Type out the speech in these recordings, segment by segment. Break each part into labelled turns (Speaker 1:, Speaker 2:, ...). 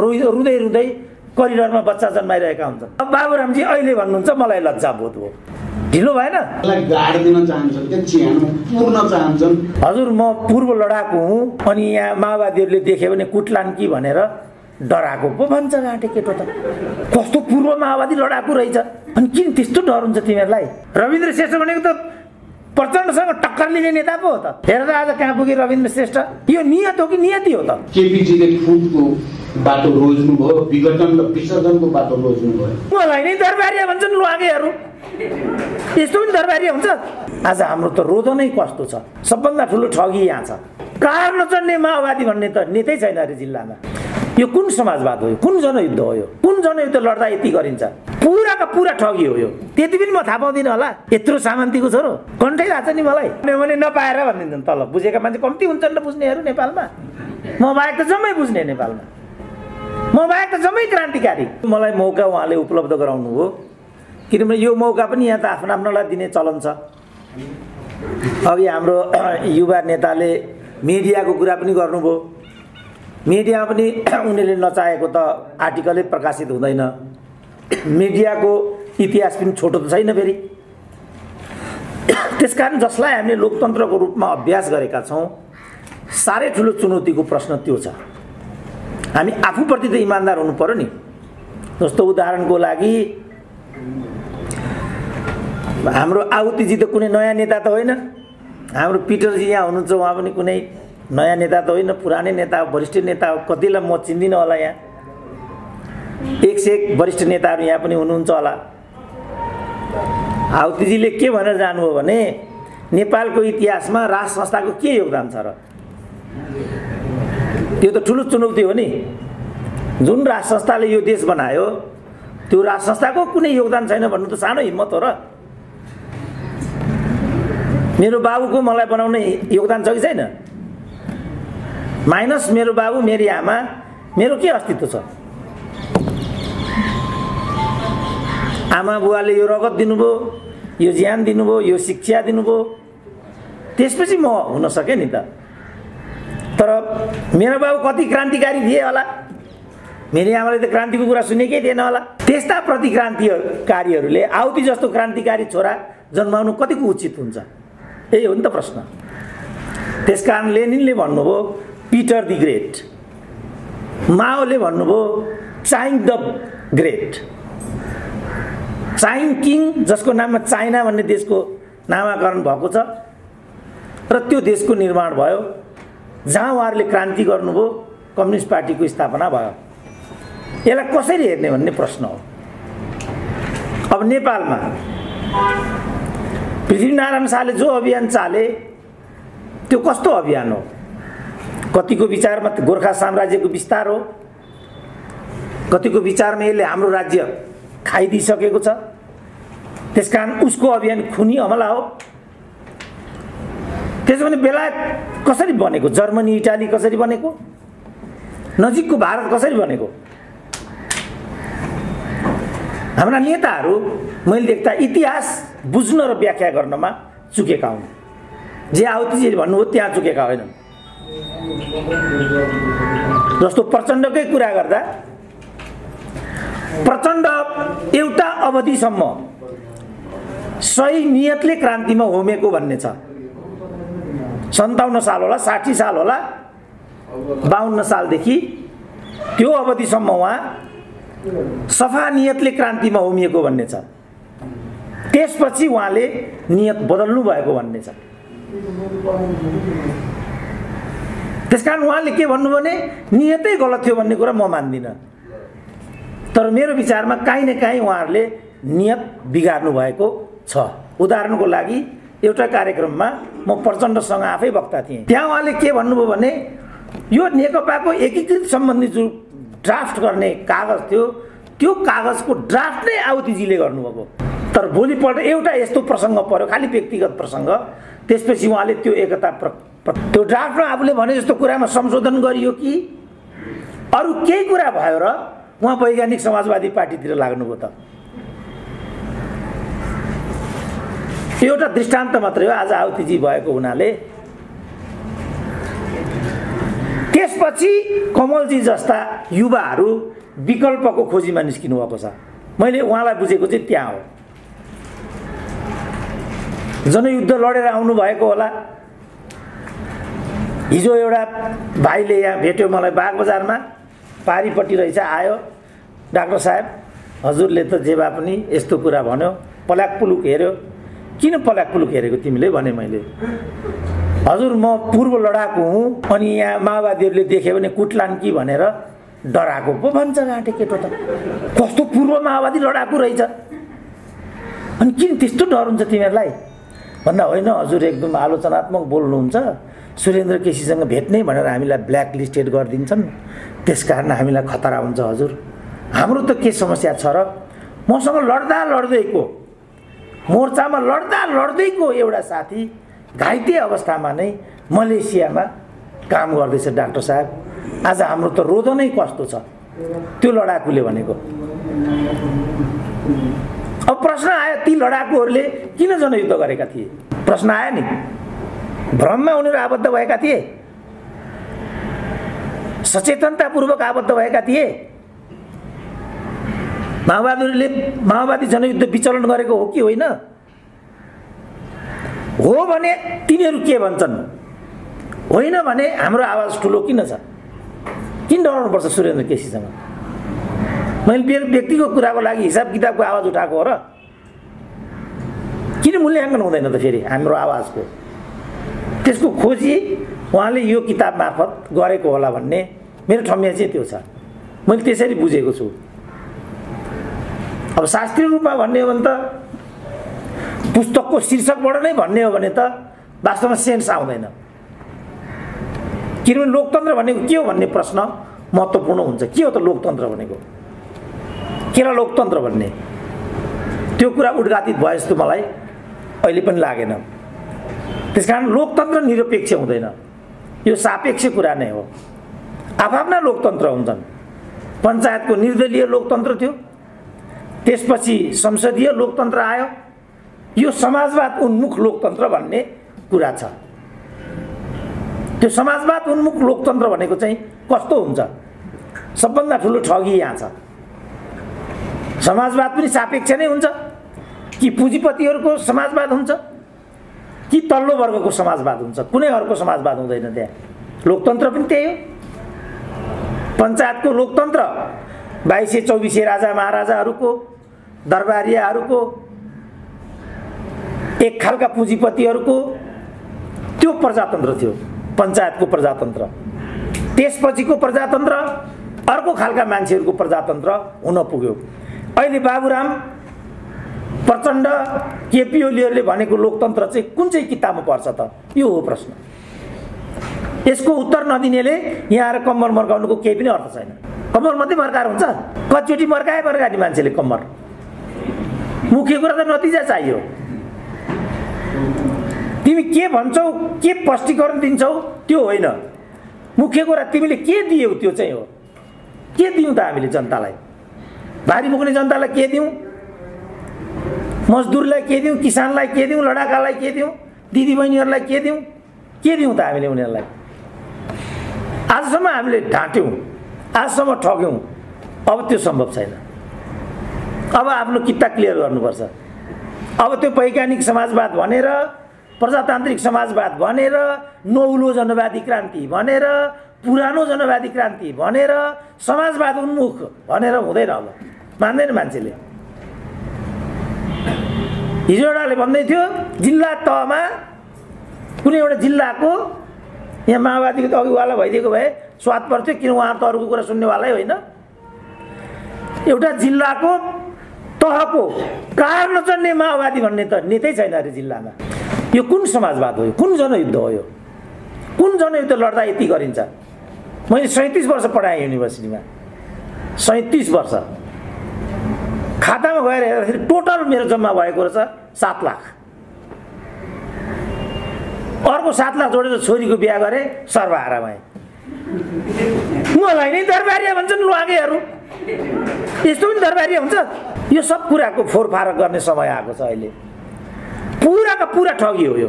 Speaker 1: रुँदै रुँदै करिडरमा बच्चा जन्माइरहेका हुन्छन्। अब बाबुरामजी अहिले भन्नुहुन्छ मलाई लज्जा बोध हो, ढिलो भएन?
Speaker 2: गाड्दिन चाहन्छन् के चिहान पुर्न चाहन्छन्।
Speaker 1: हजुर म पूर्व लडाकु हुँ अनि यहाँ माओवादीहरूले देख्यो भने कुटलान् कि भनेर डराएको पो भन्छ घाँटे केटो त। कस्तो पूर्व माओवादी लडाकु रहेछ अनि किन त्यस्तो डर हुन्छ तिमीहरूलाई? रविन्द्र श्रेष्ठ भनेको त प्रचण्डसँग टक्कर लिने नेता पो हो त। हेर त आज कहाँ पुगे रविन्द्र श्रेष्ठ। यो नियत हो कि नियति हो त?
Speaker 2: केपीजीले फुटको बाटो रोज्नु भयो, विघटन र विसर्जनको बाटो रोज्नु भयो।
Speaker 1: मलाई नै दरबारिया भन्छन् लुवागेहरू। यस्तो पनि दरबारिया हुन्छ? आज हाम्रो त रोदनै कस्तो छ। सबभन्दा ठुलो ठगी यहाँ छ। कार नचढ्ने माओवादी भन्ने त नेतै छैन अरे जिल्लामा। यो कुन समाजवाद हो? कुन जनयुद्ध हो? यो कुन जनयुद्ध लड्दा यति गरिन्छ? पुराका पुरा ठगी हो यो। त्यति पनि म थाहा पाउँदिनँ होला। यत्रो सामन्तीको छोरो कन्ठै लाग्छ नि मलाई। मैले नपाएर भनिदिन्छन् तल। बुझेका मान्छे कम्ती हुन्छन् र बुझ्नेहरू नेपालमा। म बाहेक त जम्मै बुझ्ने नेपालमा। म बाहेक त जम्मै क्रान्तिकारी। मलाई मौका उहाँले उपलब्ध गराउनु हो, किनभने यो मौका पनि यहाँ त आफ्नो आफ्नोलाई दिने चलन छ। अघि हाम्रो युवा नेताले मिडियाको कुरा पनि गर्नुभयो। मिडियामा पनि उनीहरूले नचाहेको त आर्टिकलै प्रकाशित हुँदैन। मिडियाको इतिहास पनि छोटो त छैन फेरि। त्यसकारण जसलाई हामीले लोकतन्त्रको रूपमा अभ्यास गरेका छौँ, साह्रै ठुलो चुनौतीको प्रश्न त्यो छ। हामी आफूप्रति त इमान्दार हुनु पर्यो नि। जस्तो उदाहरणको लागि हाम्रो आहुतिजी त कुनै नयाँ नेता त होइन। हाम्रो पिटरजी यहाँ हुनुहुन्छ, उहाँ पनि कुनै नयाँ नेता त होइन, पुरानै नेता, वरिष्ठ नेता हो। कतिलाई म चिन्दिनँ होला। यहाँ एक से एक वरिष्ठ नेताहरू यहाँ पनि हुनुहुन्छ होला। आहुतिजीले के भनेर जानुभयो भने नेपालको इतिहासमा राज संस्थाको के योगदान छ र? त्यो त ठुलो चुनौती हो नि। जुन राज संस्थाले यो देश बनायो त्यो राज संस्थाको कुनै योगदान छैन भन्नु त सानो हिम्मत हो र? मेरो बाबुको मलाई बनाउने योगदान छ कि छैन? माइनस मेरो बाबु, मेरी आमा, मेरो के अस्तित्व छ? आमा बुवाले यो रगत दिनुभयो, यो ज्यान दिनुभयो, यो शिक्षा दिनुभयो, त्यसपछि म हुन सकेँ नि त। तर मेरो बाबु कति क्रान्तिकारी थिए होला? मेरी आमाले त क्रान्तिको कुरा सुनेकै थिएन होला। त्यस्ता प्रतिक्रान्तिकारीहरूले आहुति जस्तो क्रान्तिकारी छोरा जन्माउनु कतिको उचित हुन्छ? यही हो नि त प्रश्न। त्यसकारण लेनिनले भन्नुभयो पिटर द ग्रेट, माओले भन्नुभयो चाइङ द ग्रेट। चाइङ किङ जसको नाममा चाइना भन्ने देशको नामाकरण भएको छ र त्यो देशको निर्माण भयो जहाँ उहाँहरूले क्रान्ति गर्नुभयो, कम्युनिस्ट पार्टीको स्थापना भयो। यसलाई कसरी हेर्ने भन्ने प्रश्न हो। अब नेपालमा पृथ्वीनारायण शाहले जो अभियान चाले त्यो कस्तो अभियान हो? कतिको विचारमा गोर्खा साम्राज्यको विस्तार हो, कतिको विचारमा यसले हाम्रो राज्य खाइदिइसकेको छ, त्यसकारण उसको अभियान खुनी हमला हो। त्यसो भने बेलायत कसरी बनेको? जर्मनी, इटाली कसरी बनेको? नजिकको भारत कसरी बनेको? हाम्रा नेताहरू मैले देख्दा इतिहास बुझ्न र व्याख्या गर्नमा चुकेका हुन्। जे आहुतिजीले भन्नुभयो त्यहाँ चुकेका होइनन्। जस्तो प्रचण्डकै कुरा गर्दा प्रचण्ड एउटा अवधिसम्म सही नियतले क्रान्तिमा होमेको भन्ने छ। 57 साल होला, 60 साल होला, 52 सालदेखि त्यो अवधिसम्म उहाँ सफा नियतले क्रान्तिमा होमिएको भन्ने छ। त्यसपछि उहाँले नियत बदल्नु भएको भन्ने छ। त्यसकारण उहाँले के भन्नु भने नियतै गलत थियो भन्ने कुरा म मान्दिनँ। तर मेरो विचारमा काहीँ न काहीँ उहाँहरूले नियत बिगार्नु भएको छ। उदाहरणको लागि एउटा कार्यक्रममा म प्रचण्डसँग आफै वक्ता थिएँ। त्यहाँ उहाँले के भन्नुभयो भने यो नेकपाको एकीकृत सम्बन्धी जो ड्राफ्ट गर्ने कागज थियो त्यो कागजको ड्राफ्ट नै आहुतिजीले गर्नुभएको। तर भोलिपल्ट एउटा यस्तो प्रसङ्ग पर्यो, खालि व्यक्तिगत प्रसङ्ग, त्यसपछि उहाँले त्यो एकता त्यो ड्राफ्टमा आफूले भने जस्तो कुरामा संशोधन गरियो कि अरू केही कुरा भयो र उहाँ वैज्ञानिक समाजवादी पार्टीतिर लाग्नुभयो त? एउटा दृष्टान्त मात्रै हो। आज आहुतिजी भएको हुनाले त्यसपछि कमलजी जस्ता युवाहरू विकल्पको खोजीमा निस्किनु भएको छ। मैले उहाँलाई बुझेको चाहिँ त्यहाँ हो। जनयुद्ध लडेर आउनु भएको होला। हिजो एउटा भाइले यहाँ भेट्यो मलाई बागबजारमा, पारीपट्टि रहेछ, आयो, डाक्टर साहेब हजुरले त जे भए पनि यस्तो कुरा भन्यो, पल्याक पुलुक हेऱ्यो। किन पल्याक पुलुक हेरेको तिमीले भने मैले, हजुर म पूर्व लडाकु हुँ अनि यहाँ माओवादीहरूले देख्यो भने कुट्लान् कि भनेर डराएको पो भन्छ गाँटे केटो त। कस्तो पूर्व माओवादी लडाकु रहेछ अनि किन त्यस्तो डर हुन्छ तिमीहरूलाई भन्दा, होइन हजुर एकदम आलोचनात्मक बोल्नुहुन्छ, सुरेन्द्र केसीसँग भेट्ने भनेर हामीलाई ब्ल्याक लिस्टेड गरिदिन्छन्, त्यसकारण हामीलाई खतरा हुन्छ हजुर। हाम्रो त के समस्या छ र, मसँग लड्दा लड्दैको, मोर्चामा लड्दा लड्दैको एउटा साथी घाइते अवस्थामा नै मलेसियामा काम गर्दैछ डाक्टर साहेब। आज हाम्रो त रोदनै कस्तो छ त्यो लडाकुले भनेको। अब प्रश्न आयो ती लडाकुहरूले किन जनयुद्ध गरेका थिए? प्रश्न आयो नि, भ्रममा उनीहरू आबद्ध भएका थिए, सचेतनतापूर्वक आबद्ध भएका थिए। माओवादी जनयुद्ध विचलन गरेको हो कि होइन? हो भने तिनीहरू के भन्छन्, होइन भने हाम्रो आवाज ठुलो किन छ? किन डराउनुपर्छ सुरेन्द्र केसीसँग? मैले मेरो व्यक्तिगत कुराको लागि हिसाब किताबको आवाज उठाएको हो र? किन मूल्याङ्कन हुँदैन त फेरि हाम्रो आवाजको? त्यसको खोजी उहाँले यो किताब मार्फत गरेको होला भन्ने मेरो ठम्या चाहिँ त्यो छ। मैले त्यसरी बुझेको छु। अब शास्त्रीय रूपमा भन्ने हो भने त, पुस्तकको शीर्षकबाट नै भन्ने हो भने त वास्तवमा सेन्स आउँदैन। किनभने लोकतन्त्र भनेको के हो भन्ने प्रश्न महत्त्वपूर्ण हुन्छ। के हो त लोकतन्त्र भनेको? के र लोकतन्त्र भन्ने? त्यो कुरा उद्घाटित भयो जस्तो मलाई अहिले पनि लागेन। त्यसकारण लोकतन्त्र निरपेक्ष हुँदैन, यो सापेक्ष कुरा नै हो। आफ्ना लोकतन्त्र हुन्छन्। पञ्चायतको निर्दलीय लोकतन्त्र थियो, त्यसपछि संसदीय लोकतन्त्र आयो, यो समाजवाद उन्मुख लोकतन्त्र भन्ने कुरा छ। त्यो समाजवाद उन्मुख लोकतन्त्र भनेको चाहिँ कस्तो हुन्छ? सबभन्दा ठुलो ठगी यहाँ छ। समाजवाद पनि सापेक्ष नै हुन्छ कि पुँजीपतिहरूको समाजवाद हुन्छ कि तल्लो वर्गको समाजवाद हुन्छ? कुनै अर्को समाजवाद हुँदैन त्यहाँ। लोकतन्त्र पनि त्यही हो। पञ्चायतको लोकतन्त्र 2224 राजा महाराजाहरूको, दरबारियाहरूको, एक खालका पुँजीपतिहरूको त्यो प्रजातन्त्र थियो पञ्चायतको प्रजातन्त्र। त्यसपछिको प्रजातन्त्र अर्को खालका मान्छेहरूको प्रजातन्त्र हुन पुग्यो। अहिले बाबुराम प्रचण्ड, केपी ओलीहरूले भनेको लोकतन्त्र चाहिँ कुन चाहिँ किताबमा पर्छ त? यो हो प्रश्न। यसको उत्तर नदिनेले यहाँ आएर कम्मर मर्काउनुको केही पनि अर्थ छैन। कम्मर मात्रै मर्काएर हुन्छ? कतिचोटि मर्काए मान्छेले कम्मर। मुख्य कुरा त नतिजा चाहियो। तिमी के भन्छौ, के स्पष्टीकरण दिन्छौ त्यो होइन। मुख्य कुरा तिमीले के दियौ त्यो चाहिँ हो। के दियौँ त हामीले जनतालाई? भारी बोक्ने जनतालाई के दियौँ? मजदुरलाई के दियौँ? किसानलाई के दियौँ? लडाकालाई के दियौँ? दिदीबहिनीहरूलाई के दियौँ? के दियौँ त हामीले उनीहरूलाई? आजसम्म हामीले ढाँट्यौँ, आजसम्म ठग्यौँ। अब त्यो सम्भव छैन। अब आफ्नो किता क्लियर गर्नुपर्छ। अब त्यो वैज्ञानिक समाजवाद भनेर, प्रजातान्त्रिक समाजवाद भनेर, नौलो जनवादी क्रान्ति भनेर, पुरानो जनवादी क्रान्ति भनेर, समाजवाद उन्मुख भनेर हुँदैन। अब मान्दैन मान्छेले। हिजो एउटाले भन्दै थियो जिल्ला तहमा कुनै एउटा जिल्लाको, यहाँ माओवादीको त अघिवाला भइदिएको भए स्वाद पर्थ्यो, किन उहाँहरू त अरूको कुरा सुन्नेवालै होइन। एउटा जिल्लाको तहको कार नचढ्ने माओवादी भन्ने त नेतै छैन अरे जिल्लामा। यो कुन समाजवाद हो? कुन जनयुद्ध हो यो? कुन जनयुद्ध लड्दा यति गरिन्छ? मैले 37 वर्ष पढाएँ युनिभर्सिटीमा। 37 वर्ष। खातामा गएर हेर्दाखेरि टोटल मेरो जम्मा भएको रहेछ 7 लाख। अर्को 7 लाख जोडेर छोरीको बिहा गरेँ, सर्वहारा भएँ। मलाई नै दरबारिया भन्छन् लुवागेहरू। यस्तो पनि दरबारिया हुन्छ? यो सब कुराको फोरफारक गर्ने समय आएको छ अहिले। पुराका पुरा ठगी हो यो,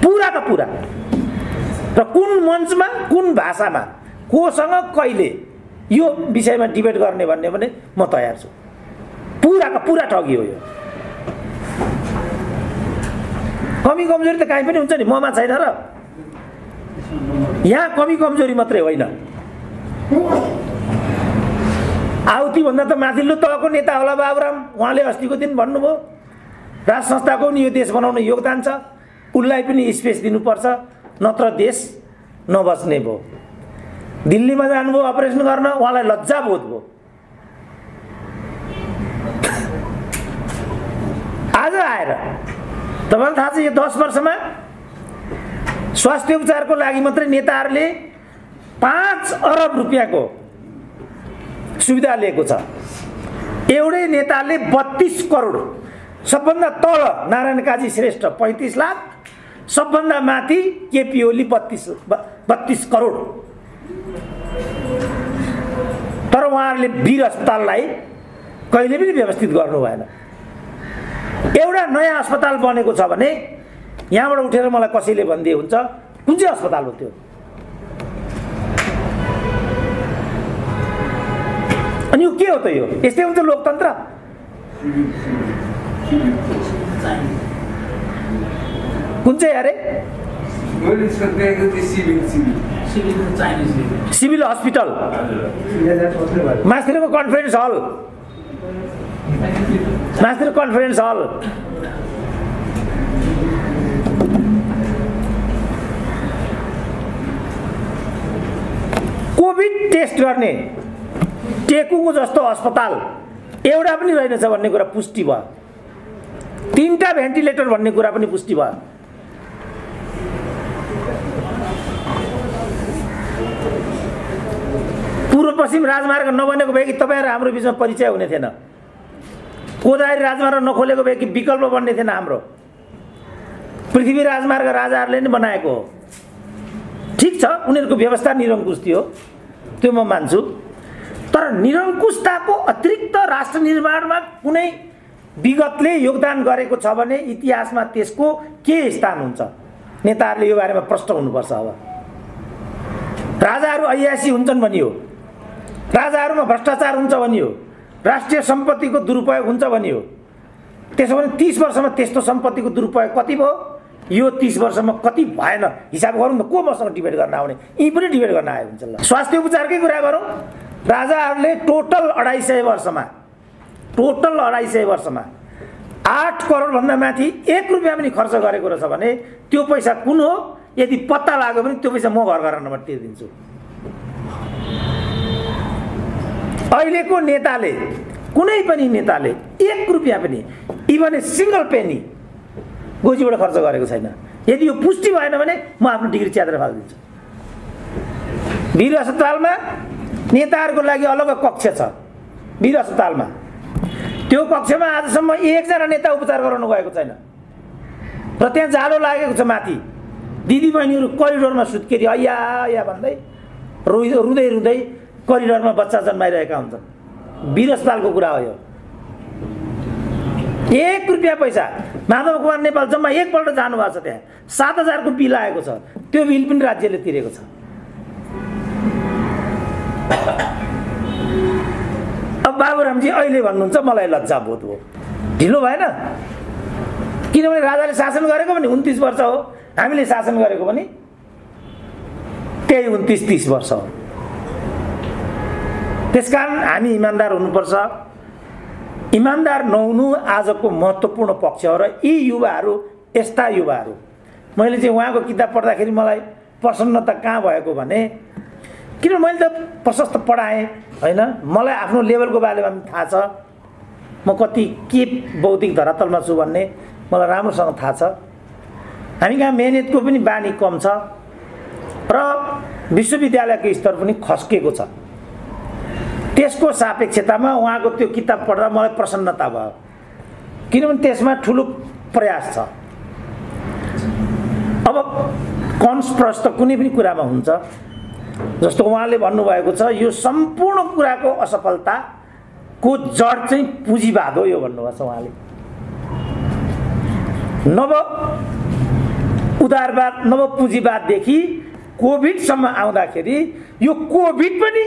Speaker 1: पुराका पुरा। र कुन मञ्चमा कुन भाषामा कोसँग कहिले यो विषयमा डिबेट गर्ने भन्ने भने म तयार छु। पुराको पुरा ठगी हो यो। कमी कमजोरी त काहीँ पनि हुन्छ नि, ममा छैन र। यहाँ कमी कमजोरी मात्रै होइन, आउतीभन्दा त माथिल्लो तहको नेता होला बाबुराम, उहाँले अस्तिको दिन भन्नुभयो राज संस्थाको पनि यो देश बनाउन योगदान छ, उसलाई पनि स्पेस दिनुपर्छ, नत्र देश नबच्ने भयो। दिल्लीमा जानुभयो अपरेसन गर्न, उहाँलाई लज्जा बोध भयो। आज आएर तपाईँलाई थाहा छ यो 10 वर्षमा स्वास्थ्य उपचारको लागि मात्रै नेताहरूले 5 अरब रुपियाँको सुविधा लिएको छ। एउटै नेताले 32 करोड, सबभन्दा तल नारायण काजी श्रेष्ठ 35 लाख, सबभन्दा माथि केपी ओली 32 करोड। तर उहाँहरूले वीर अस्पताललाई कहिले पनि व्यवस्थित गर्नु भएन। एउटा नयाँ अस्पताल बनेको छ भने यहाँबाट उठेर मलाई कसैले भनिदिए हुन्छ कुन चाहिँ अस्पताल हो त्यो? अनि यो के हो त? यो यस्तै हुन्छ लोकतन्त्र? कुन चाहिँ अरे सिभिल हस्पिटल, मास्तिरको कन्फरेन्स हल, मास्तिर कन्फरेन्स हल, कोभिड टेस्ट गर्ने टेकुको जस्तो अस्पताल एउटा पनि रहेनछ भन्ने कुरा पुष्टि भयो। 3टा भेन्टिलेटर भन्ने कुरा पनि पुष्टि भयो। पूर्व पश्चिम राजमार्ग नबनेको भए कि तपाईँहरू हाम्रो बिचमा परिचय हुने थिएन। कोदारी राजमार्ग नखोलेको भए कि विकल्प बन्ने थिएन हाम्रो। पृथ्वी राजमार्ग राजाहरूले नै बनाएको हो। ठिक छ, उनीहरूको व्यवस्था निरङ्कुश थियो, त्यो म मान्छु। तर निरङ्कुशताको अतिरिक्त राष्ट्र निर्माणमा कुनै विगतले योगदान गरेको छ भने इतिहासमा त्यसको के स्थान हुन्छ? नेताहरूले यो बारेमा प्रश्न हुनुपर्छ। अब राजाहरू ऐयासी हुन्छन् भनियो, राजाहरूमा भ्रष्टाचार हुन्छ भनियो, राष्ट्रिय सम्पत्तिको दुरुपयोग हुन्छ भनियो। त्यसो भने 30 वर्षमा त्यस्तो सम्पत्तिको दुरुपयोग कति भयो? यो 30 वर्षमा कति भएन? हिसाब गरौँ न। को मसँग डिबेट गर्न आउने? यी पनि डिबेट गर्न आयो हुन्छ। ल, स्वास्थ्य उपचारकै कुरा गरौँ। राजाहरूले टोटल 250 वर्षमा 8 करोडभन्दा माथि 1 रुपियाँ पनि खर्च गरेको रहेछ भने त्यो पैसा कुन हो? यदि पत्ता लाग्यो भने त्यो पैसा म घर घरमा तिर्दिन्छु। अहिलेको नेताले, कुनै पनि नेताले 1 रुपियाँ पनि, इभन ए सिंगल पेनी गोजीबाट खर्च गरेको छैन। यदि यो पुष्टि भएन भने म आफ्नो डिग्री च्यातेर फालिदिन्छु। वीर अस्पतालमा नेताहरूको लागि अलग कक्ष छ। वीर अस्पतालमा त्यो कक्षमा आजसम्म एकजना नेता उपचार गराउनु गएको छैन र त्यहाँ जाडो लागेको छ। माथि दिदीबहिनीहरू करिडोरमा सुत्केरी अया या भन्दै रुँदै रुँदै करिडोरमा बच्चा जन्माइरहेका हुन्छन्। वीर अस्पतालको कुरा हो यो। 1 रुपियाँ पैसा माधव कुमार नेपाल जम्मा एकपल्ट जानुभएको छ। त्यहाँ 7,000 को बिल आएको छ। त्यो बिल पनि राज्यले तिरेको छ। अब बाबुरामजी अहिले भन्नुहुन्छ मलाई लज्जा बोध हो। ढिलो भएन? किनभने राजाले शासन गरेको पनि 29 वर्ष हो, हामीले शासन गरेको पनि त्यही 29-30 वर्ष हो। त्यसकारण हामी इमान्दार हुनुपर्छ। इमान्दार नहुनु आजको महत्त्वपूर्ण पक्ष हो। र यी युवाहरू, यस्ता युवाहरू, मैले चाहिँ उहाँको किताब पढ्दाखेरि मलाई प्रसन्नता कहाँ भएको भने, किन मैले त प्रशस्त पढाएँ होइन, मलाई आफ्नो लेभलको बारेमा पनि थाहा छ। म कति के बौद्धिक धरातलमा छु भन्ने मलाई राम्रोसँग थाहा छ। हामी कहाँ मेहनतको पनि बानी कम छ र विश्वविद्यालयको स्तर पनि खस्केको छ। त्यसको सापेक्षतामा उहाँको त्यो किताब पढ्दा मलाई प्रसन्नता भयो, किनभने त्यसमा ठुलो प्रयास छ। अब कन्सप्रस त कुनै पनि कुरामा हुन्छ। जस्तो उहाँले भन्नुभएको छ, यो सम्पूर्ण कुराको असफलताको जड चाहिँ पुँजीवाद हो, यो भन्नुभएको छ उहाँले। नव उदारवाद, नव पुँजीवाददेखि कोभिडसम्म आउँदाखेरि यो कोभिड पनि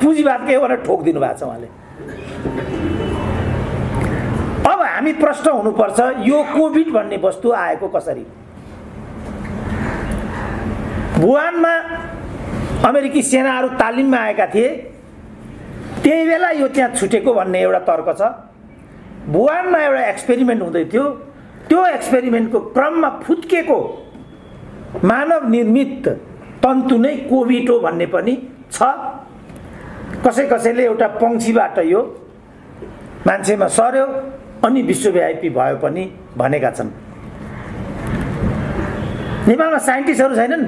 Speaker 1: पुँजीवादकै भनेर ठोकिदिनु भएको छ उहाँले। अब हामी प्रश्न हुनुपर्छ यो कोभिड भन्ने वस्तु आएको कसरी? वुहानमा अमेरिकी सेनाहरू तालिममा आएका थिए, त्यही बेला यो त्यहाँ छुटेको भन्ने एउटा तर्क छ। वुहानमा एउटा एक्सपेरिमेन्ट हुँदै थियो, त्यो एक्सपेरिमेन्टको क्रममा फुत्केको मानव निर्मित तन्तु नै कोभिड हो भन्ने पनि छ। कसैले एउटा पंक्षीबाट यो मान्छेमा सर्यो अनि विश्वव्यापी भयो पनि भनेका छन्। नेपालमा साइन्टिस्टहरू छैनन्,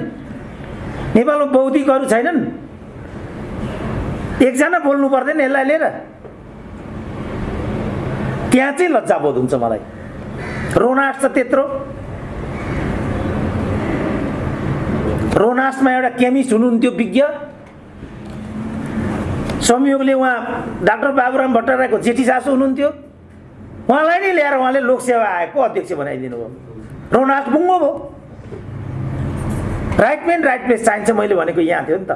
Speaker 1: नेपालमा बौद्धिकहरू छैनन्, एकजना बोल्नु पर्दैन यसलाई लिएर? त्यहाँ चाहिँ लज्जाबोध हुन्छ मलाई। रोनास्ट छ त्यत्रो। रोनास्टमा एउटा केमिस्ट हुनुहुन्थ्यो, विज्ञ, संयोगले उहाँ डाक्टर बाबुराम भट्टराईको जेठी सासू हुनुहुन्थ्यो, उहाँलाई नै ल्याएर उहाँले लोकसेवा आयोगको अध्यक्ष बनाइदिनु भयो। रोनास्ट बुङ्गो भयो। राइट म्यान राइट प्लेस चाहिन्छ मैले भनेको यहाँ थियो नि त।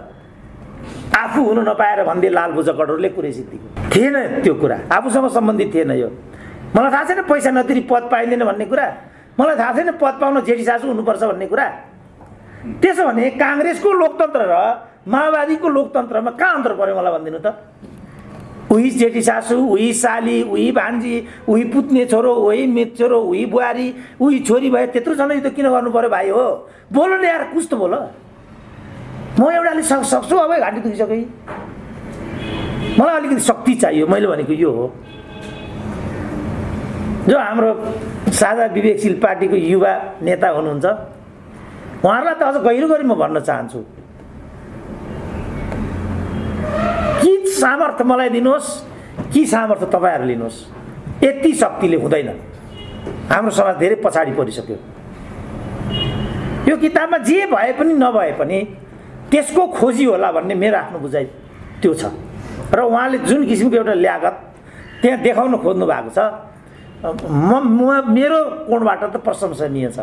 Speaker 1: आफू हुनु नपाएर भन्दै लालबुजा कटोरले कुरै सिद्धिको थिएन, त्यो कुरा आफूसँग सम्बन्धित थिएन। यो मलाई थाहा छैन पैसा नतिरी पद पाइँदैन भन्ने कुरा, मलाई थाहा छैन पद पाउन जेठी सासू हुनुपर्छ भन्ने कुरा। त्यसो भने काङ्ग्रेसको लोकतन्त्र र माओवादीको लोकतन्त्रमा कहाँ अन्तर पर्यो मलाई भनिदिनु त? उही जेठी सासू, उही साली, उही भान्जी, उही पुत्ने छोरो, उही मित छोरो, उही बुहारी, उही छोरी भयो, त्यत्रो जनै त किन गर्नु पर्यो भाइ? हो बोल न यार, कुछ त बोल। म एउटाले सक्छु, अब घाँटी दुखिसक्यो। मलाई अलिकति शक्ति चाहियो। मैले भनेको यो हो। जो हाम्रो साझा विवेकशील पार्टीको युवा नेता हुनुहुन्छ, उहाँहरूलाई त अझ गहिरो गरी म भन्न चाहन्छु, कि सामर्थ्य मलाई दिनुहोस्, कि सामर्थ्य तपाईँहरू लिनुहोस्। यति शक्तिले हुँदैन। हाम्रो समाज धेरै पछाडि परिसक्यो। यो किताबमा जे भए पनि नभए पनि त्यसको खोजी होला भन्ने मेरो आफ्नो बुझाइ त्यो छ। र उहाँले जुन किसिमको एउटा ल्यागत त्यहाँ देखाउन खोज्नु भएको छ, मेरो कोणबाट त प्रशंसनीय छ।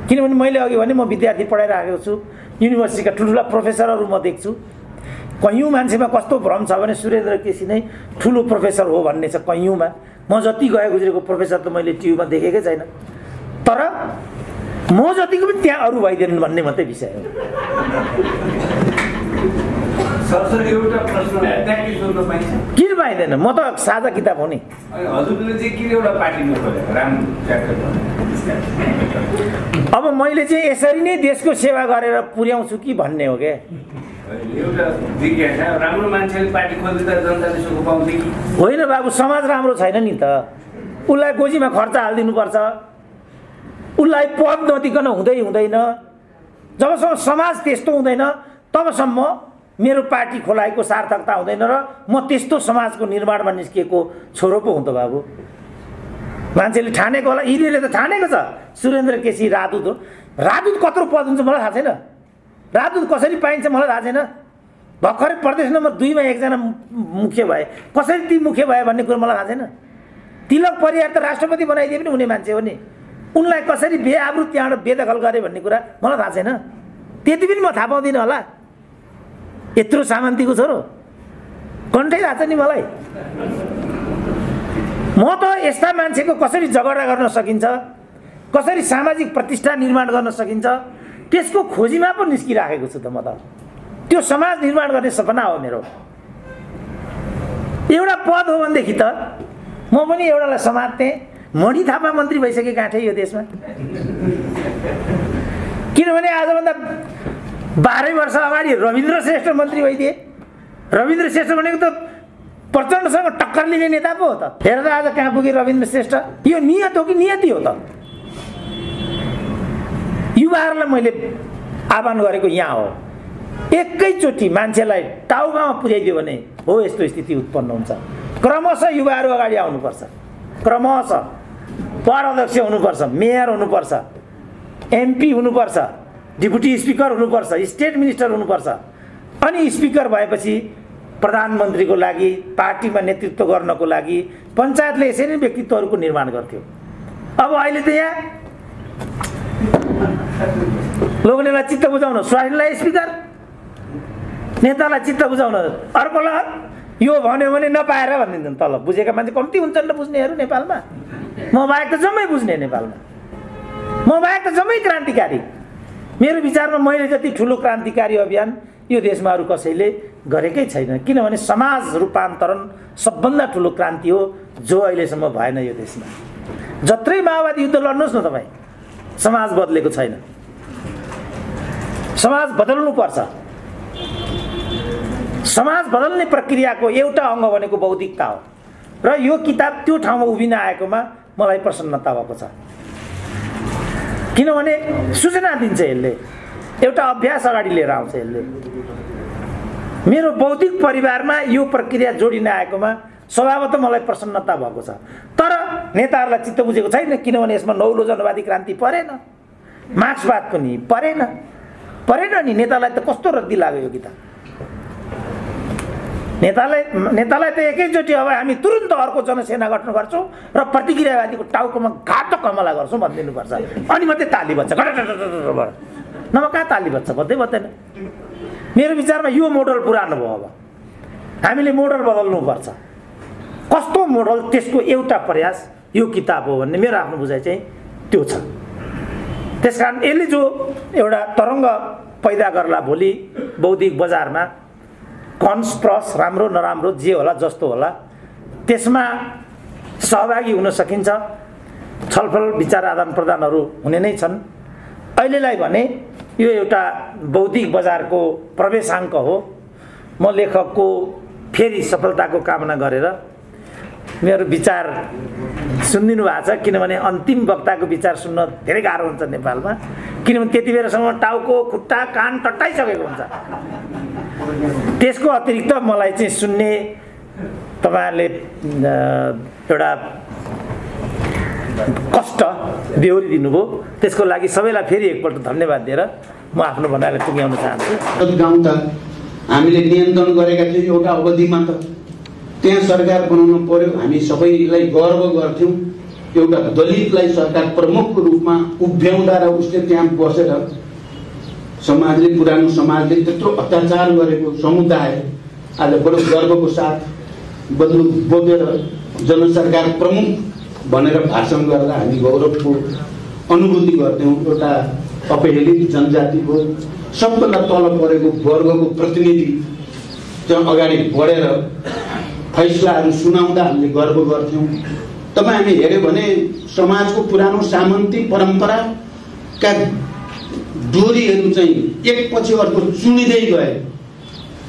Speaker 1: किनभने मैले अघि भने म विद्यार्थी पढाइराखेको छु, युनिभर्सिटीका ठुल्ठुला प्रोफेसरहरू म देख्छु। कैयौँ मान्छेमा कस्तो भ्रम छ भने सुरेन्द्र केसी नै ठुलो प्रोफेसर हो भन्ने छ कैयौँमा। म जति गए गुज्रेको प्रोफेसर त मैले टिभीमा देखेकै छैन, तर म जतिको पनि त्यहाँ अरू भइदिएन भन्ने मात्रै विषय हो।
Speaker 3: एउटा प्रश्न सोध्न पाइन्छ?
Speaker 1: किन पाइँदैन? म त साझा किताब हो नि।
Speaker 3: हजुरले चाहिँ किन एउटा पार्टी नखोलेको?
Speaker 1: अब मैले चाहिँ यसरी नै देशको सेवा गरेर पुर्याउँछु कि भन्ने हो क्या?
Speaker 3: एउटा जिज्ञासा, राम्रो मान्छेले पार्टी खोल्दा जनताले सुख पाउँथे कि?
Speaker 1: होइन बाबु, समाज राम्रो छैन नि त। उसलाई गोजीमा खर्च हालिदिनुपर्छ, उसलाई पद नदिकन हुँदैन। जबसम्म समाज त्यस्तो हुँदैन तबसम्म मेरो पार्टी खोलाएको सार्थकता हुँदैन र म त्यस्तो समाजको निर्माणमा निस्किएको छोरो पो हुँ त बाबु। मान्छेले ठानेको होला, यिनीहरूले त ठानेको छ सुरेन्द्र केसी राजदूत हो। राजदूत कत्रो पद हुन्छ मलाई थाहा छैन, राजदूत कसरी पाइन्छ मलाई थाहा छैन। भर्खरै प्रदेश नम्बर 2 मा एकजना मुख्य भए, कसरी ती मुख्य भए भन्ने कुरो मलाई थाहा छैन। तिलक परियार त राष्ट्रपति बनाइदिए पनि हुने मान्छे हो नि, उनलाई कसरी बेआब्रु त्यहाँबाट बेदखल गरे भन्ने कुरा मलाई थाहा छैन। त्यति पनि म थाहा पाउँदिनँ होला। यत्रो सामन्तीको छोरो कन्ठै थाहा छ नि मलाई। म त यस्ता मान्छेको कसरी झगडा गर्न सकिन्छ, कसरी सामाजिक प्रतिष्ठा निर्माण गर्न सकिन्छ त्यसको खोजीमा पो निस्किराखेको छु त म त। त्यो समाज निर्माण गर्ने सपना हो मेरो। एउटा पद हो भनेदेखि त म पनि एउटालाई समात्थेँ। मणि थापा मन्त्री भइसके गाँठे यो देशमा। किनभने आजभन्दा 12 वर्ष अगाडि रविन्द्र श्रेष्ठ मन्त्री भइदिए। रविन्द्र श्रेष्ठ भनेको त प्रचण्डसँग टक्कर लिने नेता पो हो त। हेर त आज कहाँ पुगे रविन्द्र श्रेष्ठ। यो नियत हो कि नियति हो त? युवाहरूलाई मैले आह्वान गरेको यहाँ हो, एकैचोटि मान्छेलाई टाउगामा पुर्याइदियो भने हो यस्तो स्थिति उत्पन्न हुन्छ। क्रमशः युवाहरू अगाडि आउनुपर्छ, क्रमशः वार्ड अध्यक्ष हुनुपर्छ, मेयर हुनुपर्छ, एमपी हुनुपर्छ, डिप्युटी स्पिकर हुनुपर्छ, स्टेट मिनिस्टर हुनुपर्छ। अनि स्पिकर भएपछि प्रधानमन्त्रीको लागि, पार्टीमा नेतृत्व गर्नको लागि पञ्चायतले यसरी व्यक्तित्वहरूको निर्माण गर्थ्यो। अब अहिले त यहाँ लोग्नेलाई चित्त बुझाउन स्वास्नीलाई स्पिकर, नेतालाई चित्त बुझाउन अर्कोलाई यो भन्यो भने नपाएर भनिदिन्छन् तल। बुझेका मान्छे कम्ती हुन्छन् र बुझ्नेहरू नेपालमा। म बाहेक त जम्मै बुझ्ने नेपालमा, म बाहेक त जम्मै क्रान्तिकारी। मेरो विचारमा मैले जति ठुलो क्रान्तिकारी अभियान यो देशमा अरू कसैले गरेकै छैन, किनभने समाज रूपान्तरण सबभन्दा ठुलो क्रान्ति हो जो अहिलेसम्म भएन यो देशमा। जत्रै माओवादी युद्ध लड्नुहोस् न तपाईँ, समाज बदलेको छैन। समाज बदल्नु पर्छ। समाज बदल्ने प्रक्रियाको एउटा अङ्ग भनेको बौद्धिकता हो र यो किताब त्यो ठाउँमा उभिन आएकोमा मलाई प्रसन्नता भएको छ, किनभने सूचना दिन्छ यसले, एउटा अभ्यास अगाडि लिएर आउँछ यसले। मेरो बौद्धिक परिवारमा यो प्रक्रिया जोडिन आएकोमा स्वभावतः मलाई प्रसन्नता भएको छ। तर नेताहरूलाई चित्त बुझेको छैन, किनभने यसमा नौलो जनवादी क्रान्ति परेन, मार्क्सवाद पनि परेन नि। नेतालाई त कस्तो रद्दी लाग्यो यो किताब। नेतालाई त एकैचोटि अब हामी तुरुन्त अर्को जनसेना गठन गर्छौँ र प्रतिक्रियावादीको टाउकोमा घातक हमला गर्छौँ भनिदिनुपर्छ, अनि मात्रै ताली बज्छ। नभए कहाँ ताली बज्छ, बज्दैन। मेरो विचारमा यो मोडल पुरानो भयो। अब हामीले मोडल बदल्नुपर्छ। कस्तो मोडल, त्यसको एउटा प्रयास यो किताब हो भन्ने मेरो आफ्नो बुझाइ चाहिँ त्यो छ। त्यसकारण यसले जो एउटा तरङ्ग पैदा गर्ला भोलि बौद्धिक बजारमा, कन्स प्रस, राम्रो नराम्रो जे होला जस्तो होला, त्यसमा सहभागी हुन सकिन्छ। छलफल विचार आदान प्रदानहरू हुने नै छन्। अहिलेलाई भने यो एउटा बौद्धिक बजारको प्रवेशाङ्क हो। म लेखकको फेरि सफलताको कामना गरेर मेरो विचार सुनिदिनु भएको छ, किनभने अन्तिम वक्ताको विचार सुन्न धेरै गाह्रो हुन्छ नेपालमा, किनभने त्यति बेलासम्म टाउको खुट्टा कान टट्टाइसकेको हुन्छ। त्यसको अतिरिक्त मलाई चाहिँ सुन्ने तपाईँहरूले एउटा कष्ट बेहोरी दिनुभयो, त्यसको लागि सबैलाई फेरि एकपल्ट धन्यवाद दिएर म आफ्नो भनाइलाई टुङ्ग्याउन चाहन्छु।
Speaker 2: गाउँ त हामीले नियन्त्रण गरेका थियौँ एउटा अवधिमा, त त्यहाँ सरकार बनाउनु पर्यो। हामी सबैलाई गर्व गर्थ्यौँ एउटा दलितलाई सरकार प्रमुखको रूपमा उभ्याउँदा र उसले त्यहाँ बसेर समाजले, पुरानो समाजले त्यत्रो अत्याचार गरेको समुदाय आज बडो गर्वको साथ बोकेर जनसरकार प्रमुख भनेर भाषण गर्दा हामी गौरवको अनुभूति गर्थ्यौँ। एउटा अपहेलित जनजातिको सबभन्दा तल परेको वर्गको प्रतिनिधि चाहिँ अगाडि बढेर फैसलाहरू सुनाउँदा हामीले गर्व गर्थ्यौँ। तपाईँ हामी हेऱ्यो भने समाजको पुरानो सामन्ती परम्पराका डोरीहरू चाहिँ एकपछि अर्को चुनिँदै गए।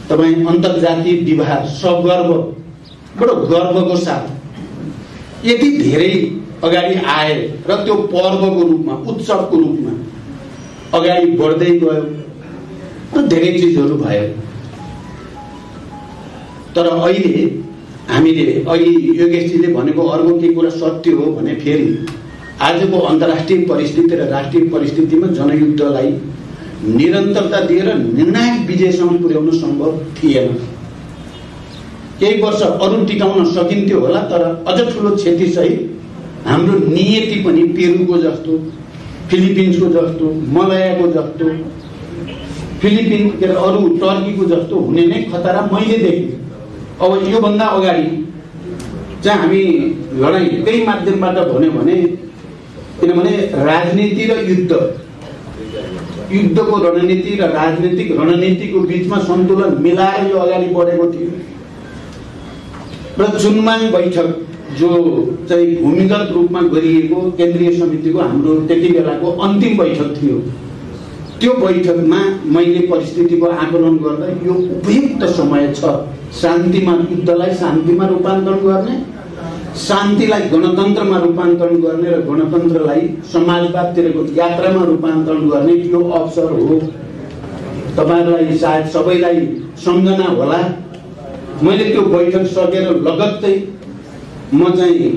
Speaker 2: तपाईँ अन्तर्जातीय विवाह सगर्व, बडो गर्वको साथ यति धेरै अगाडि आए र त्यो पर्वको रूपमा, उत्सवको रूपमा अगाडि बढ्दै गयो र धेरै चिजहरू भयो। तर अहिले हामीले अघि योगेशजीले भनेको अर्को के कुरा सत्य हो भने फेरि आजको अन्तर्राष्ट्रिय परिस्थिति र राष्ट्रिय परिस्थितिमा जनयुद्धलाई निरन्तरता दिएर निर्णायक विजयसम्म पुर्याउन सम्भव थिएन। केही वर्ष अरू टिकाउन सकिन्थ्यो होला, तर अझ ठुलो क्षतिसहित हाम्रो नियति पनि पेरुको जस्तो, फिलिपिन्सको जस्तो, मलयाको जस्तो, अरू टर्कीको जस्तो हुने नै खतरा मैले देखेँ। अब योभन्दा अगाडि चाहिँ हामी लडाइँ त्यही माध्यमबाट भन्यो भने, किनभने राजनीति र युद्धको रणनीति र राजनीतिक रणनीतिको बिचमा सन्तुलन मिलाएर यो अगाडि बढेको थियो। र चुनमाङ बैठक जो चाहिँ भूमिगत रूपमा गरिएको केन्द्रीय समितिको हाम्रो त्यति बेलाको अन्तिम बैठक थियो, त्यो बैठकमा मैले परिस्थितिको आकलन गर्दा यो उपयुक्त समय छ शान्तिमा, युद्धलाई शान्तिमा रूपान्तरण गर्ने, शान्तिलाई गणतन्त्रमा रूपान्तरण गर्ने र गणतन्त्रलाई समाजवादतिरको यात्रामा रूपान्तरण गर्ने यो अवसर हो। तपाईहरुलाई सायद सबैलाई सम्झना होला, मैले त्यो बैठक सकेर लगत्तै म चाहिँ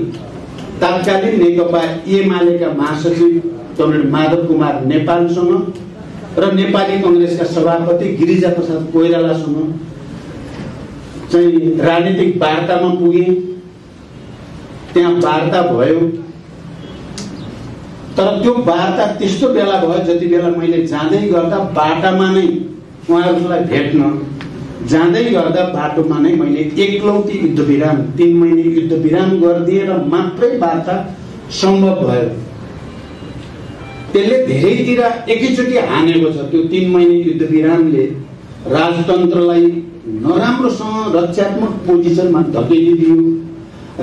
Speaker 2: तत्कालीन नेकपा एमालेका महासचिव कमरेड माधव कुमार नेपालसँग र नेपाली कांग्रेसका सभापति गिरिजा प्रसाद कोइरालासँग चाहिँ राजनीतिक वार्तामा पुगे। त्यहाँ वार्ता भयो तर त्यो वार्ता त्यस्तो बेला भयो जति बेला मैले जाँदै गर्दा बाटामा नै उहाँहरूलाई भेट्न जाँदै गर्दा बाटोमा नै मैले एकलौटी युद्धविराम 3 महिने युद्धविराम गरिदिएर मात्रै वार्ता सम्भव भयो। त्यसले धेरैतिर एकैचोटि हानेको छ। त्यो 3 महिने युद्धविरामले राजतन्त्रलाई नराम्रोसँग रक्षात्मक पोजिसनमा धकेलिदियो।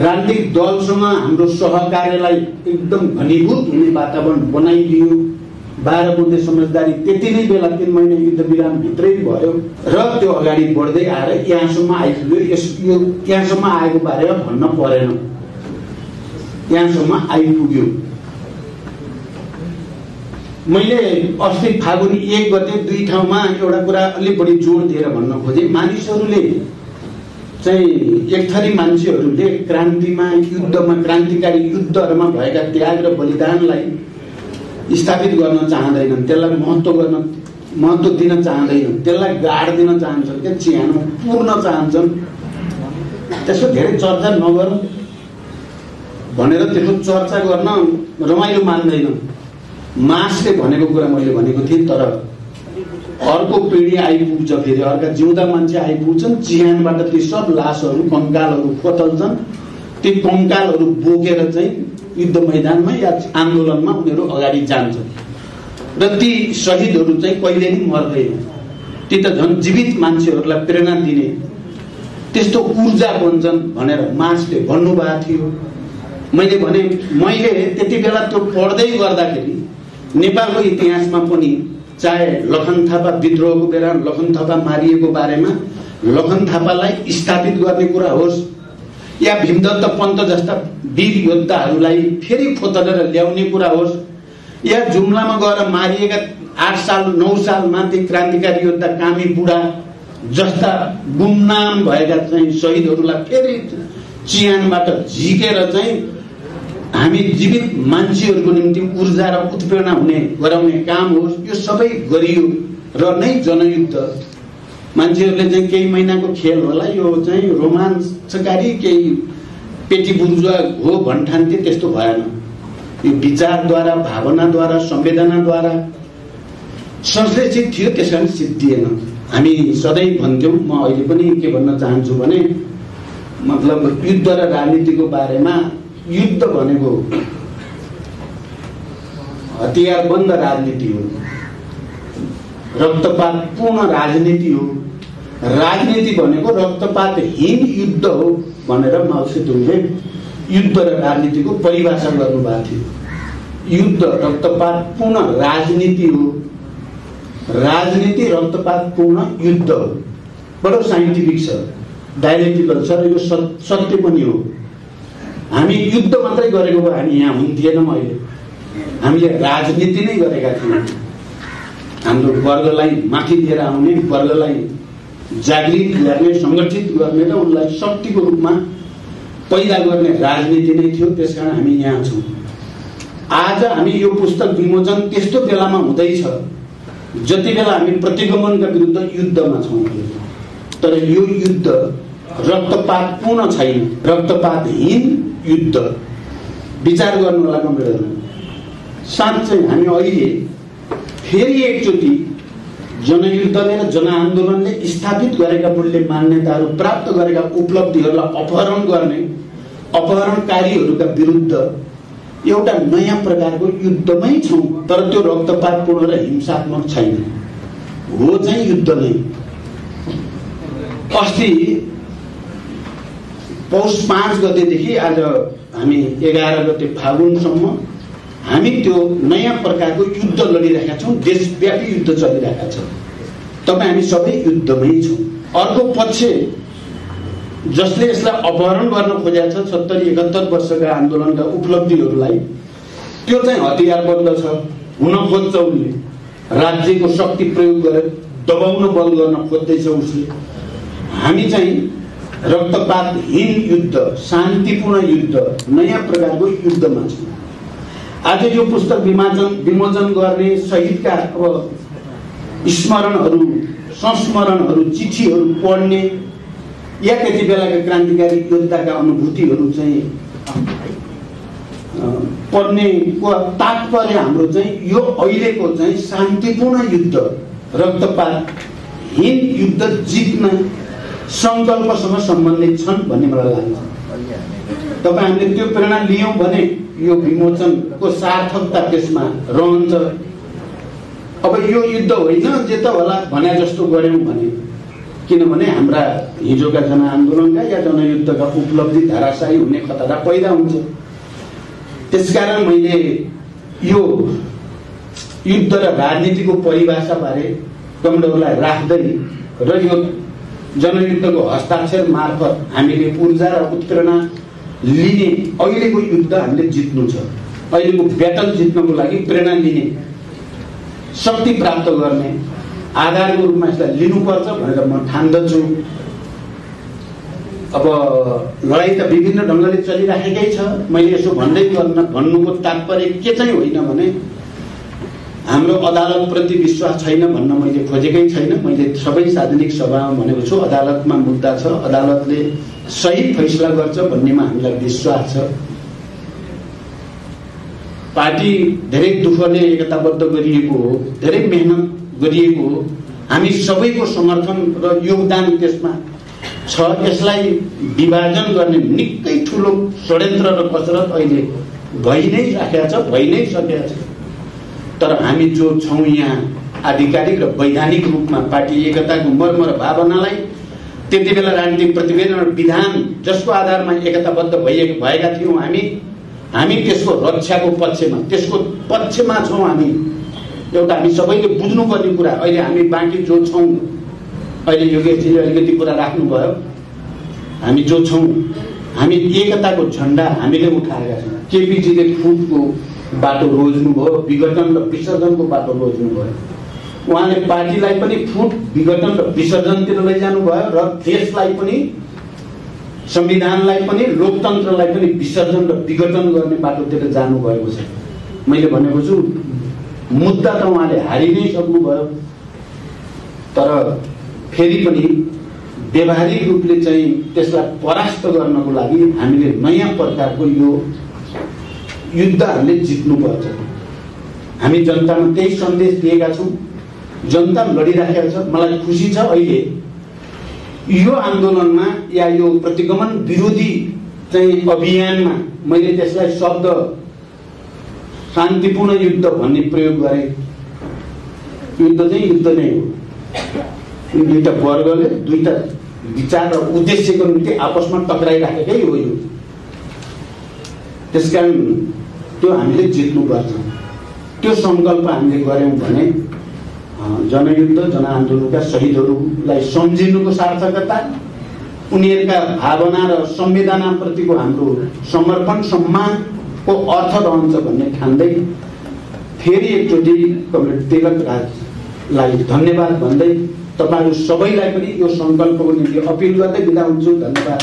Speaker 2: राजनीतिक दलसँग हाम्रो सहकार्यलाई एकदम घनीभूत हुने वातावरण बनाइदियो। 12 बुँदे समझदारी त्यति नै बेला 3 महिने युद्धविराम भित्रै भयो र त्यो अगाडि बढ्दै आएर यहाँसम्म आइपुग्यो। यहाँसम्म आएको बारेमा भन्न परेन, यहाँसम्म आइपुग्यो। मैले अस्ति फागुन 1 गते 2 ठाउँमा एउटा कुरा अलि बढी जोड दिएर भन्न खोजेँ। मानिसहरूले चाहिँ एक थरी मान्छेहरूले क्रान्तिमा, युद्धमा, क्रान्तिकारी युद्धहरूमा भएका त्याग र बलिदानलाई स्थापित गर्न चाहँदैनन्, त्यसलाई महत्त्व दिन चाहँदैनन्, त्यसलाई गाड दिन चाहन्छन्, त्यो चिहान पुर्न चाहन्छन्। त्यसको धेरै चर्चा नगरौँ भनेर त्यसको चर्चा गर्न रमाइलो मान्दैन। मासले भनेको कुरा मैले भनेको थिएँ, तर अर्को पिँढी आइपुग्छ, फेरि अर्का जिउँदा मान्छे आइपुग्छन्, चिहानबाट ती सब लासहरू, कङ्कालहरू खोतल्छन्। ती कङ्कालहरू बोकेर चाहिँ युद्ध मैदानमा या आन्दोलनमा उनीहरू अगाडि जान्छन् र ती शहीदहरू चाहिँ कहिले नि मर्दैन। ती त झन् जीवित मान्छेहरूलाई प्रेरणा दिने त्यस्तो ऊर्जा बन्छन् भनेर मार्क्सले भन्नुभएको थियो। मैले भने मैले त्यति बेला त्यो पढ्दै गर्दाखेरि नेपालको इतिहासमा पनि चाहे लखन थापा विद्रोहको बेला लखन थापा मारिएको बारेमा लखन थापालाई स्थापित गर्ने कुरा होस् या भीमदत्त पन्त जस्ता वीर योद्धाहरूलाई फेरि खोतलेर ल्याउने कुरा होस् या जुम्लामा गएर मारिएका 8 साल 9 साल माथि क्रान्तिकारी योद्धा कामी बुढा जस्ता गुमनाम भएका चाहिँ शहीदहरूलाई फेरि चिहानबाट झिकेर चाहिँ हामी जीवित मान्छेहरूको निम्ति ऊर्जा र उत्प्रेरणा हुने गराउने काम होस्, यो सबै गरियो र नै जनयुद्ध मान्छेहरूले चाहिँ केही महिनाको खेल होला, यो चाहिँ रोमाञ्चकारी केही पेटी बुर्जुवा हो भन्ठान्थे, त्यस्तो भएन। यो विचारद्वारा, भावनाद्वारा, संवेदनाद्वारा संश्लेषित थियो, त्यसकारण सिद्धिएन। हामी सधैँ भन्थ्यौँ, म अहिले पनि के भन्न चाहन्छु भने मतलब युद्ध र राजनीतिको बारेमा, युद्ध भनेको हतियारबन्द राजनीति हो, रक्तपात पूर्ण राजनीति हो। राजनीति भनेको रक्तपातहीन युद्ध हो भनेर माओ सेतुङले युद्ध र राजनीतिको परिभाषा गर्नुभएको थियो। युद्ध रक्तपात पूर्ण राजनीति हो, राजनीति रक्तपात पूर्ण युद्ध हो। बडो साइन्टिफिक छ, डायलेक्टिकल छ र यो सत्य पनि हो। हामी युद्ध मात्रै गरेको भए हामी यहाँ हुन्थेनौँ। अहिले हामीले राजनीति नै गरेका थियौँ। हाम्रो वर्गलाई माथि लिएर आउने, वर्गलाई जागृत गर्ने, सङ्गठित गर्ने र उनलाई शक्तिको रूपमा पैदा गर्ने राजनीति नै थियो। त्यसकारण हामी यहाँ छौँ। आज हामी यो पुस्तक विमोचन त्यस्तो बेलामा हुँदैछ जति बेला हामी प्रतिगमनका विरुद्ध युद्धमा छौँ। तर यो युद्ध रक्तपात पूर्ण छैन, रक्तपातहीन युद्ध। विचार गर्नु होला कमरेडहरू, साँच्चै हामी अहिले फेरि एकचोटि जनयुद्धले र जनआन्दोलनले स्थापित गरेका मूल्य मान्यताहरू प्राप्त गरेका उपलब्धिहरूलाई अपहरण गर्ने अपहरणकारीहरूका विरुद्ध एउटा नयाँ प्रकारको युद्धमै छौँ। तर त्यो रक्तपातपूर्ण र हिंसात्मक छैन, हो चाहिँ युद्ध नै। अस्ति पौष 5 गतेदेखि आज हामी 11 गते फागुनसम्म हामी त्यो नयाँ प्रकारको युद्ध लडिरहेका छौँ। देशव्यापी युद्ध चलिरहेका छ। तपाईँ हामी सबै युद्धमै छौँ। अर्को पक्ष जसले यसलाई अपहरण गर्न खोजेको छ 70-71 वर्षका आन्दोलनका उपलब्धिहरूलाई, त्यो चाहिँ हतियारबन्द छ, हुन खोज्छ। उनले राज्यको शक्ति प्रयोग गरेर दबाउन बल गर्न खोज्दैछ उसले। हामी चाहिँ रक्तपातहीन युद्ध, शान्तिपूर्ण युद्ध, नयाँ प्रकारको युद्धमा छौँ। आज यो पुस्तक विमोचन गर्ने, शहीदका अब स्मरणहरू, संस्मरणहरू, चिठीहरू पढ्ने या त्यति बेलाका क्रान्तिकारी योद्धाका अनुभूतिहरू चाहिँ पर्नेको तात्पर्य हाम्रो चाहिँ यो अहिलेको चाहिँ शान्तिपूर्ण युद्ध, रक्तपातहीन युद्ध जित्न सङ्कल्पसँग सम्बन्धित छन् भन्ने मलाई लाग्छ। तपाईँ हामीले त्यो प्रेरणा लियौँ भने यो विमोचनको सार्थकता त्यसमा रहन्छ। अब यो युद्ध होइन जे त होला भने जस्तो गऱ्यौँ भने, किनभने हाम्रा हिजोका जनआन्दोलनका या जनयुद्धका उपलब्धि धाराशायी हुने खतरा पैदा हुन्छ। त्यसकारण मैले यो युद्ध र राजनीतिको परिभाषाबारे कमरेडहरूलाई राख्दै र यो जनयुद्धको हस्ताक्षर मार्फत हामीले ऊर्जा र उत्प्रेरणा लिने अहिलेको युद्ध हामीले जित्नु छ, अहिलेको ब्याटल जित्नको लागि प्रेरणा लिने, शक्ति प्राप्त गर्ने आधारको रूपमा यसलाई लिनुपर्छ भनेर म ठान्दछु। अब लडाईँ त विभिन्न ढङ्गले चलिराखेकै छ। मैले यसो भन्नुको तात्पर्य के चाहिँ होइन भने हाम्रो अदालतप्रति विश्वास छैन भन्न मैले खोजेकै छैन। मैले सबै सार्वजनिक सभामा भनेको छु, अदालतमा मुद्दा छ, अदालतले सही फैसला गर्छ भन्नेमा हामीलाई विश्वास छ। पार्टी धेरै दुःखले एकताबद्ध गरिएको हो, धेरै मेहनत गरिएको हो, हामी सबैको समर्थन र योगदान त्यसमा छ। यसलाई विभाजन गर्ने निकै ठुलो षड्यन्त्र र कसरत अहिले भइ नै राखेको छ, भइ नै सकेको छ। तर हामी जो छौँ यहाँ आधिकारिक र वैधानिक रूपमा पार्टी एकताको मर्म र भावनालाई त्यति बेला राजनीतिक प्रतिवेदन र विधान जसको आधारमा एकताबद्ध भएका थियौँ हामी त्यसको रक्षाको पक्षमा, त्यसको पक्षमा छौँ। हामी एउटा हामी सबैले बुझ्नुपर्ने कुरा, अहिले हामी बाँकी जो छौँ, अहिले योगेशजीले अलिकति कुरा राख्नुभयो, हामी जो छौँ हामी एकताको झन्डा हामीले उठाएका छौँ। केपीजीले फुटको बाटो रोज्नुभयो, विघटन र विसर्जनको बाटो रोज्नुभयो। उहाँले पार्टीलाई पनि फुट, विघटन र विसर्जनतिर लैजानुभयो र देशलाई पनि, संविधानलाई पनि, लोकतन्त्रलाई पनि विसर्जन र विघटन गर्ने बाटोतिर जानुभएको छ। मैले भनेको छु मुद्दा त उहाँले हारि नै सक्नुभयो, तर फेरि पनि व्यवहारिक रूपले चाहिँ त्यसलाई परास्त गर्नको लागि हामीले नयाँ प्रकारको यो युद्ध हामीले जित्नुपर्छ। हामी जनतामा त्यही सन्देश दिएका छौँ, जनता लडिराखेको छ। मलाई खुसी छ अहिले यो आन्दोलनमा या यो प्रतिगमन विरोधी चाहिँ अभियानमा मैले त्यसलाई शब्द शान्तिपूर्ण युद्ध भन्ने प्रयोग गरेँ। युद्ध चाहिँ युद्ध नै हो। दुईटा वर्गले दुईटा विचार र उद्देश्यको निम्ति आपसमा टक्राइराखेकै हो यो। त्यसकारण त्यो हामीले जित्नुपर्छ। त्यो सङ्कल्प हामीले गऱ्यौँ भने जनयुद्ध, जनआन्दोलनका शहीदहरूलाई सम्झिनुको सार्थकता, उनीहरूका भावना र संवेदनाप्रतिको हाम्रो समर्पण सम्मानको अर्थ रहन्छ भन्ने ठान्दै फेरि एकचोटि कमरेड तिलक राजलाई धन्यवाद भन्दै तपाईहरू सबैलाई पनि यो सङ्कल्पको निम्ति अपिल गर्दै बिदा हुन्छु। धन्यवाद।